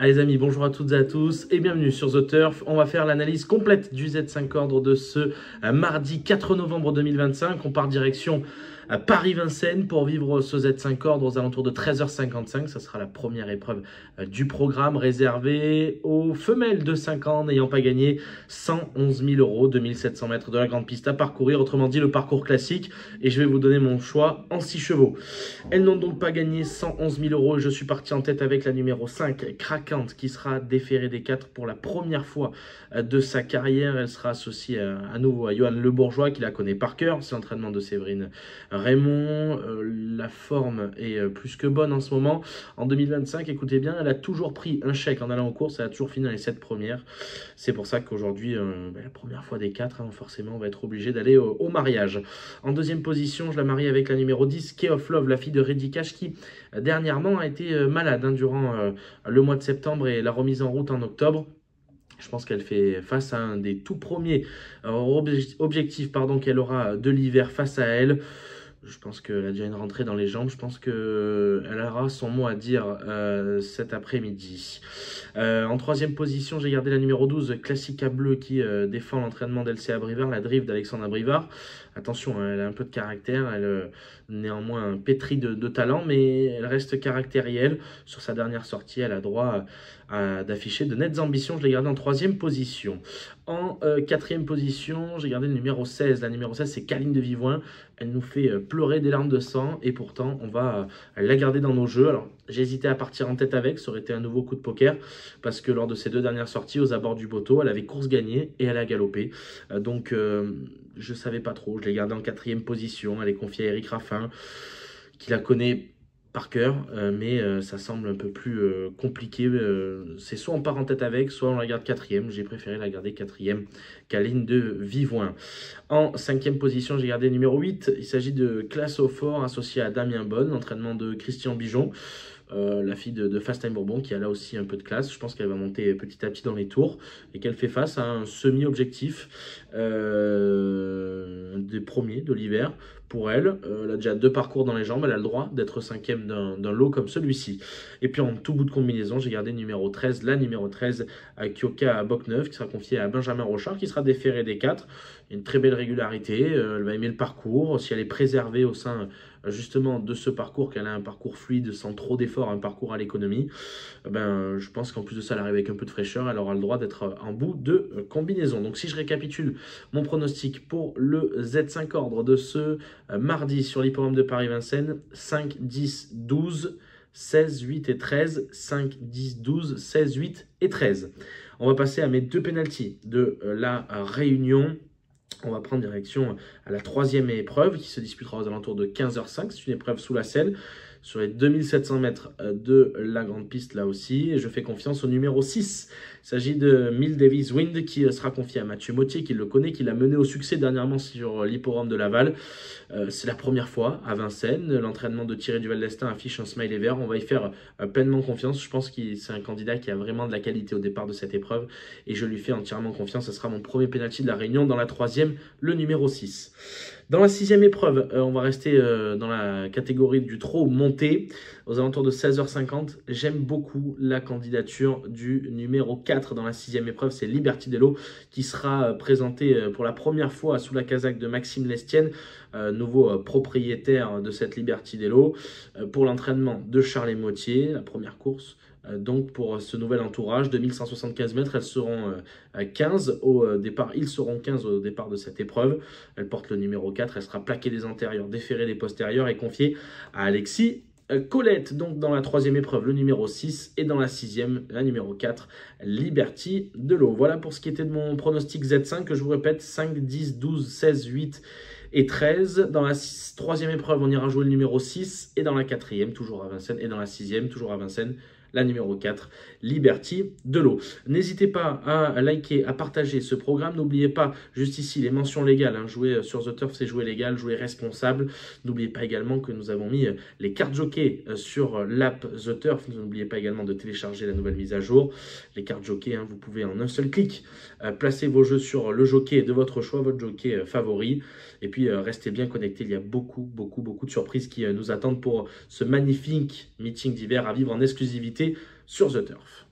Allez les amis, bonjour à toutes et à tous et bienvenue sur The Turf. On va faire l'analyse complète du Z5 Ordre de ce mardi 4 novembre 2025. On part direction Paris-Vincennes pour vivre ce Z5 Ordre aux alentours de 13h55. Ça sera la première épreuve du programme réservé aux femelles de 5 ans n'ayant pas gagné 111 000 €, 2700 mètres de la grande piste à parcourir. Autrement dit, le parcours classique. Et je vais vous donner mon choix en 6 chevaux. Elles n'ont donc pas gagné 111 000 €. Je suis parti en tête avec la numéro 5, Craquante, qui sera déférée des 4 pour la première fois de sa carrière. Elle sera associée à nouveau à Johan Le Bourgeois, qui la connaît par cœur. C'est l'entraînement de Séverine Raymond. La forme est plus que bonne en ce moment. En 2025, écoutez bien, elle a toujours pris un chèque en allant aux courses. Elle a toujours fini dans les 7 premières. C'est pour ça qu'aujourd'hui, la première fois des 4, forcément, on va être obligé d'aller au mariage. En deuxième position, je la marie avec la numéro 10, Key of Love, la fille de Reddy Cash, qui dernièrement a été malade durant le mois de septembre et la remise en route en octobre. Je pense qu'elle fait face à un des tout premiers objectifs qu'elle aura de l'hiver face à elle. Je pense qu'elle a déjà une rentrée dans les jambes. Je pense qu'elle aura son mot à dire cet après-midi. En troisième position, j'ai gardé la numéro 12, Classica Bleu, qui défend l'entraînement d'LCA Brivard, la drive d'Alexandre Brivard. Attention, elle a un peu de caractère, elle néanmoins pétrie de talent, mais elle reste caractérielle. Sur sa dernière sortie, elle a droit d'afficher de nettes ambitions. Je l'ai gardée en troisième position. En quatrième position, j'ai gardé le numéro 16. La numéro 16, c'est Caline de Vivoin. Elle nous fait pleurer des larmes de sang et pourtant, on va la garder dans nos jeux. Alors, j'ai hésité à partir en tête avec, ça aurait été un nouveau coup de poker parce que lors de ses 2 dernières sorties aux abords du Boto, elle avait course gagnée et elle a galopé. Donc, je ne savais pas trop. Je l'ai gardée en quatrième position. Elle est confiée à Eric Raffin, qui la connaît par cœur, mais ça semble un peu plus compliqué. C'est soit on part en tête avec, soit on la garde quatrième. J'ai préféré la garder quatrième, Caline de Vivoin. En cinquième position, j'ai gardé numéro 8. Il s'agit de Classe au Fort, associé à Damien Bonne, l'entraînement de Christian Bijon. La fille de Fast Time Bourbon, qui a là aussi un peu de classe. Je pense qu'elle va monter petit à petit dans les tours et qu'elle fait face à un semi-objectif des premiers de l'hiver. Pour elle, elle a déjà 2 parcours dans les jambes, elle a le droit d'être 5e d'un lot comme celui-ci. Et puis en tout bout de combinaison, j'ai gardé numéro 13, la numéro 13, Kyoka Bocneuf, qui sera confiée à Benjamin Rochard, qui sera déféré des 4. Une très belle régularité, elle va aimer le parcours. Si elle est préservée au sein justement de ce parcours, qu'elle a un parcours fluide sans trop d'efforts, un parcours à l'économie, je pense qu'en plus de ça, elle arrive avec un peu de fraîcheur, elle aura le droit d'être en bout de combinaison. Donc si je récapitule mon pronostic pour le Z5 Ordre de ce mardi sur l'hippodrome de Paris-Vincennes: 5, 10, 12, 16, 8 et 13, 5, 10, 12, 16, 8 et 13. On va passer à mes 2 pénaltys de la réunion. On va prendre direction à la 3e épreuve qui se disputera aux alentours de 15h05. C'est une épreuve sous la selle sur les 2700 mètres de la grande piste là aussi. Et je fais confiance au numéro 6. Il s'agit de Mill Davis Wind qui sera confié à Mathieu Mottier, qui le connaît, qui l'a mené au succès dernièrement sur l'hippodrome de Laval. C'est la première fois à Vincennes. L'entraînement de Thierry Duval d'Estaing affiche un smiley vert. On va y faire pleinement confiance. Je pense que c'est un candidat qui a vraiment de la qualité au départ de cette épreuve. Et je lui fais entièrement confiance. Ce sera mon premier penalty de la réunion. Dans la 3e, le numéro 6. Dans la 6e épreuve, on va rester dans la catégorie du trot monté. Aux alentours de 16h50, j'aime beaucoup la candidature du numéro 4 dans la 6e épreuve. C'est Liberty Dello qui sera présenté pour la première fois sous la casaque de Maxime Lestienne, nouveau propriétaire de cette Liberty Dello, pour l'entraînement de Charles Mottier, la première course. Donc pour ce nouvel entourage, 2175 mètres, elles seront 15 au départ. Ils seront 15 au départ de cette épreuve. Elle porte le numéro 4, elle sera plaquée des antérieurs, déférée des postérieurs et confiée à Alexis Colette. Donc dans la 3e épreuve, le numéro 6 et dans la 6e, la numéro 4, Liberty Dello. Voilà pour ce qui était de mon pronostic Z5 que je vous répète: 5, 10, 12, 16, 8 et 13. Dans la 3e épreuve, on ira jouer le numéro 6 et dans la 4e, toujours à Vincennes, et dans la 6e, toujours à Vincennes, la numéro 4, Liberty Dello. N'hésitez pas à liker, à partager ce programme. N'oubliez pas, juste ici, les mentions légales. Jouer sur The Turf, c'est jouer légal, jouer responsable. N'oubliez pas également que nous avons mis les cartes jockey sur l'app The Turf. N'oubliez pas également de télécharger la nouvelle mise à jour. Les cartes jockey, vous pouvez en un seul clic placer vos jeux sur le jockey de votre choix, votre jockey favori. Et puis, restez bien connectés. Il y a beaucoup de surprises qui nous attendent pour ce magnifique meeting d'hiver à vivre en exclusivité sur The Turf.